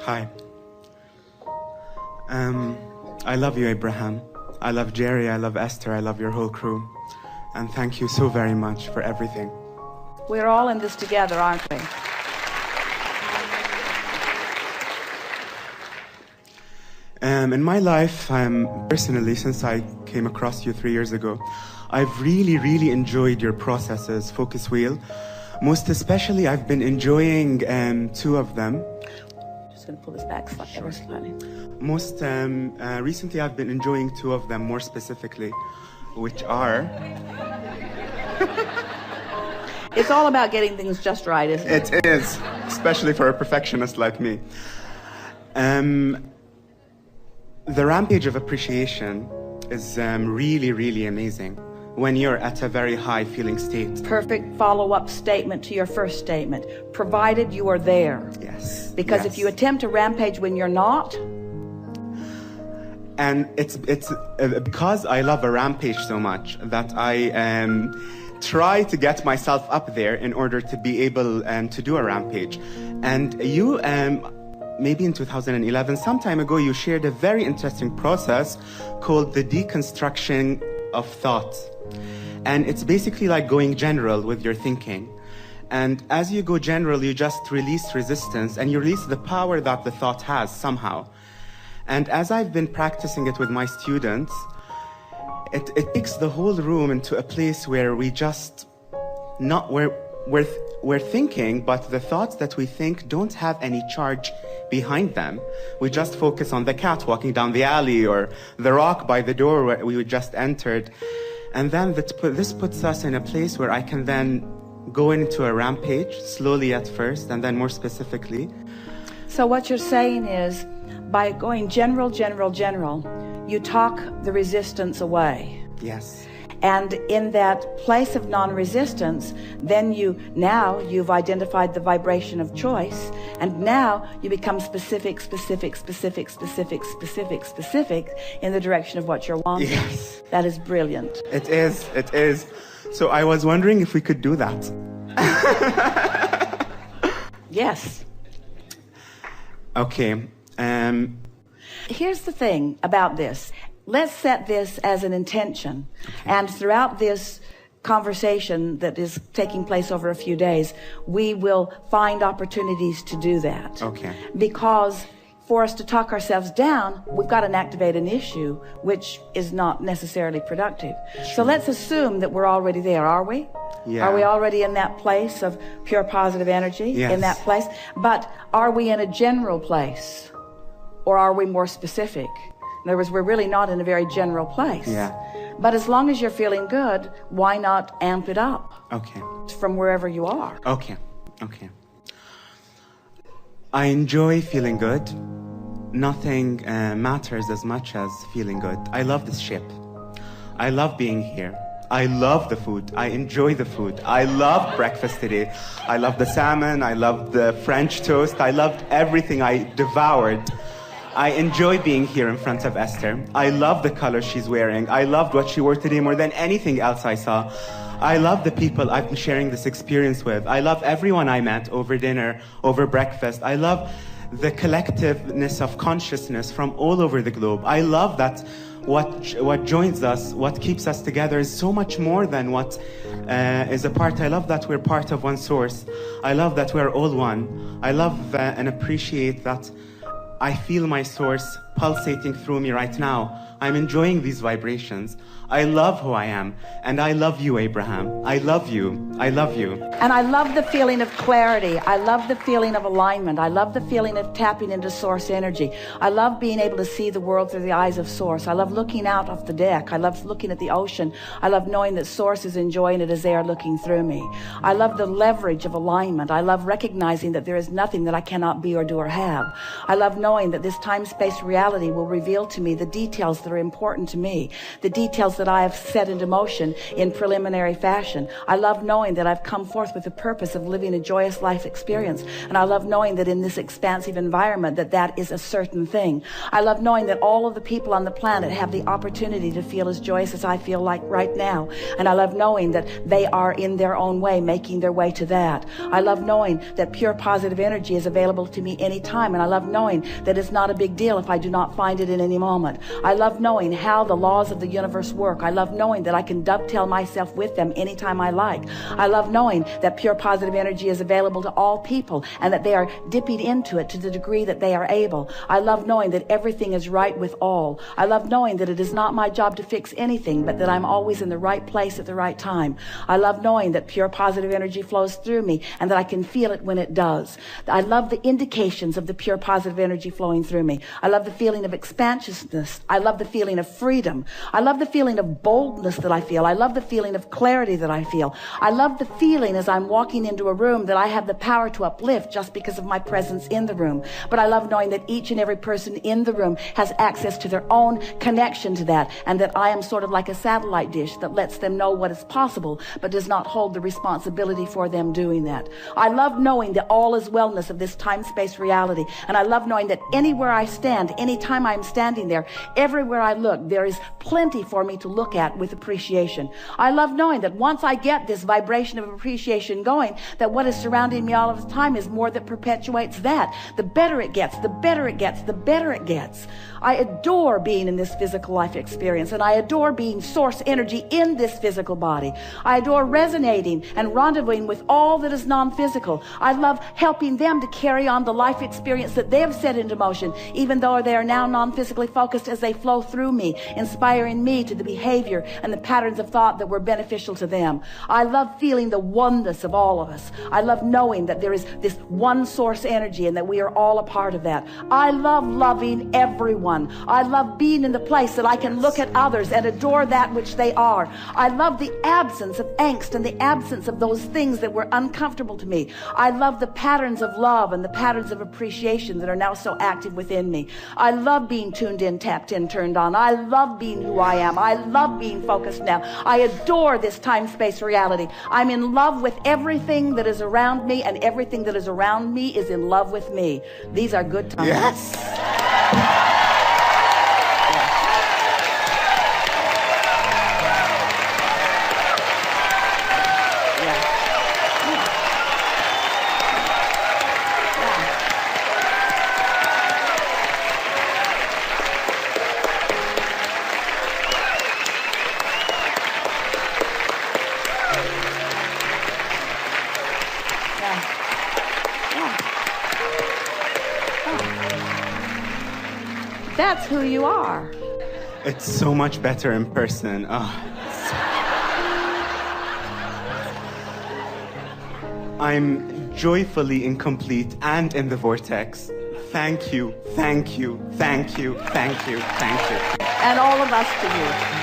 Hi. I love you, Abraham. I love Jerry, I love Esther, I love your whole crew. And thank you so very much for everything. We're all in this together, aren't we? In my life, personally, since I came across you 3 years ago, I've really enjoyed your processes, Focus Wheel. Most especially, I've been enjoying two of them. Just going to pull this back ever slightly. Most recently, I've been enjoying two of them more specifically, which are... It's all about getting things just right, isn't it? It is, especially for a perfectionist like me. The Rampage of Appreciation is really amazing when you're at a very high feeling state. Perfect follow-up statement to your first statement, provided you are there. Yes. Because if you attempt to rampage when you're not... And it's because I love a rampage so much that I try to get myself up there in order to be able to do a rampage. And you... maybe in 2011, some time ago, you shared a very interesting process called the deconstruction of thought. And it's basically like going general with your thinking. And as you go general, you just release resistance and you release the power that the thought has somehow. And as I've been practicing it with my students, it takes the whole room into a place where we just we're thinking, but the thoughts that we think don't have any charge behind them. We just focus on the cat walking down the alley or the rock by the door where we just entered. And then this puts us in a place where I can then go into a rampage, slowly at first, and then more specifically. So what you're saying is, by going general, you talk the resistance away. Yes. And in that place of non-resistance, then you've identified the vibration of choice, and now you become specific in the direction of what you're wanting. Yes. That is brilliant. It is. So I was wondering if we could do that. Yes. Okay. Here's the thing about this. Let's set this as an intention. And throughout this conversation that is taking place over a few days, we will find opportunities to do that. Okay. Because for us to talk ourselves down, we've got to activate an issue, which is not necessarily productive. Sure. So let's assume that we're already there, are we? Yeah. Are we already in that place of pure positive energy? Yes. In that place? But are we in a general place? Or are we more specific? In other words, we're really not in a very general place. Yeah. But as long as you're feeling good, why not amp it up? Okay. From wherever you are. Okay. I enjoy feeling good. Nothing matters as much as feeling good. I love this ship. I love being here. I love the food. I enjoy the food. I love breakfast today. I love the salmon. I love the French toast. I loved everything. I devoured. I enjoy being here in front of Esther. I love the color she's wearing. I loved what she wore today more than anything else I saw. I love the people I've been sharing this experience with. I love everyone I met over dinner, over breakfast. I love the collectiveness of consciousness from all over the globe. I love that what joins us, what keeps us together is so much more than what is apart. I love that we're part of one source. I love that we're all one. I love and appreciate that I feel my source pulsating through me right now. I'm enjoying these vibrations. I love who I am. And I love you, Abraham. I love you. I love you. And I love the feeling of clarity. I love the feeling of alignment. I love the feeling of tapping into source energy. I love being able to see the world through the eyes of source. I love looking out off the deck. I love looking at the ocean. I love knowing that source is enjoying it as they are looking through me. I love the leverage of alignment. I love recognizing that there is nothing that I cannot be or do or have. I love knowing knowing that this time-space reality will reveal to me the details that are important to me, the details that I have set into motion in preliminary fashion. I love knowing that I've come forth with the purpose of living a joyous life experience. And I love knowing that in this expansive environment that is a certain thing. I love knowing that all of the people on the planet have the opportunity to feel as joyous as I feel like right now. And I love knowing that they are in their own way making their way to that. I love knowing that pure positive energy is available to me anytime. And I love knowing that it's not a big deal if I do not find it in any moment. I love knowing how the laws of the universe work. I love knowing that I can dovetail myself with them anytime I like. I love knowing that pure positive energy is available to all people and that they are dipping into it to the degree that they are able. I love knowing that everything is right with all. I love knowing that it is not my job to fix anything, but that I'm always in the right place at the right time. I love knowing that pure positive energy flows through me and that I can feel it when it does. I love the indications of the pure positive energy flowing through me. I love the feeling of expansiveness. I love the feeling of freedom. I love the feeling of boldness that I feel. I love the feeling of clarity that I feel. I love the feeling as I'm walking into a room that I have the power to uplift just because of my presence in the room. But I love knowing that each and every person in the room has access to their own connection to that, and that I am sort of like a satellite dish that lets them know what is possible, but does not hold the responsibility for them doing that. I love knowing the all is wellness of this time-space reality, and I love knowing that anywhere I stand, anytime I'm standing there, everywhere I look, there is plenty for me to look at with appreciation. I love knowing that once I get this vibration of appreciation going, that what is surrounding me all of the time is more that perpetuates that. The better it gets, the better it gets, the better it gets. I adore being in this physical life experience, and I adore being source energy in this physical body. I adore resonating and rendezvousing with all that is non-physical. I love helping them to carry on the life experience that they have set into motion, even though they are now non-physically focused, as they flow through me, inspiring me to the behavior and the patterns of thought that were beneficial to them. I love feeling the oneness of all of us. I love knowing that there is this one source energy and that we are all a part of that. I love loving everyone. I love being in the place that I can look at others and adore that which they are. I love the absence of angst and the absence of those things that were uncomfortable to me. I love the patterns of love and the patterns of appreciation that are now so active within me. I love being tuned in, tapped in, turned on. I love being who I am. I love being focused now. I adore this time-space reality. I'm in love with everything that is around me, and everything that is around me is in love with me. These are good times. Yes! That's who you are. It's so much better in person. I'm joyfully incomplete and in the vortex. Thank you, thank you, thank you, thank you, thank you. And all of us to you.